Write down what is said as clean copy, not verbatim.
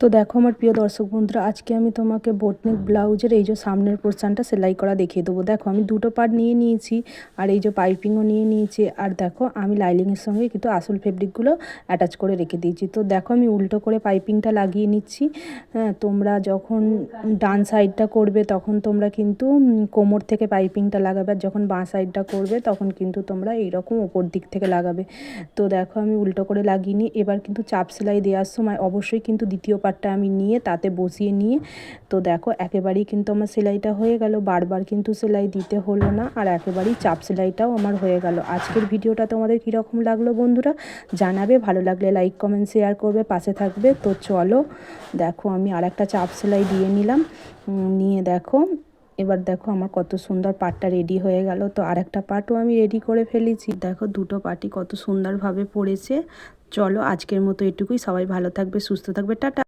তো দেখো আমার প্রিয় দর্শক বন্ধুরা, আজকে আমি তোমাকে বোটনিক ব্লাউজের এই যে সামনের পোর্শনটা সেলাই করা দেখিয়ে দেবো। দেখো আমি দুটো পার্ট নিয়ে নিয়েছি, আর এই যে পাইপিংও নিয়ে নিয়েছি, আর দেখো আমি লাইলিংয়ের সঙ্গে কিন্তু আসল ফেব্রিকগুলো অ্যাটাচ করে রেখে দিয়েছি। তো দেখো আমি উল্টো করে পাইপিংটা লাগিয়ে নিচ্ছি। হ্যাঁ, তোমরা যখন ডান সাইডটা করবে তখন তোমরা কিন্তু কোমর থেকে পাইপিংটা লাগাবে, আর যখন বাঁ সাইডটা করবে তখন কিন্তু তোমরা এইরকম ওপর দিক থেকে লাগাবে। তো দেখো আমি উল্টো করে লাগিয়ে নিই। এবার কিন্তু চাপ সেলাই দেওয়ার সময় অবশ্যই কিন্তু দ্বিতীয় পার্টটা আমি নিয়ে তাতে বসিয়ে নিয়ে, তো দেখো একেবারেই কিন্তু আমার সেলাইটা হয়ে গেল, বারবার কিন্তু সেলাই দিতে হলো না, আর একেবারেই চাপ সেলাইটাও আমার হয়ে গেল। আজকের ভিডিওটা তোমাদের কীরকম লাগলো বন্ধুরা জানাবে, ভালো লাগলে লাইক কমেন্ট শেয়ার করবে, পাশে থাকবে। তো চলো দেখো আমি আর একটা চাপ সেলাই দিয়ে নিলাম, নিয়ে দেখো এবার দেখো আমার কত সুন্দর পার্টটা রেডি হয়ে গেল। তো আরেকটা পার্টও আমি রেডি করে ফেলেছি। দেখো দুটো পার্টই কত সুন্দরভাবে পড়েছে। চলো আজকের মতো এটুকুই, সবাই ভালো থাকবে, সুস্থ থাকবে, টাটা।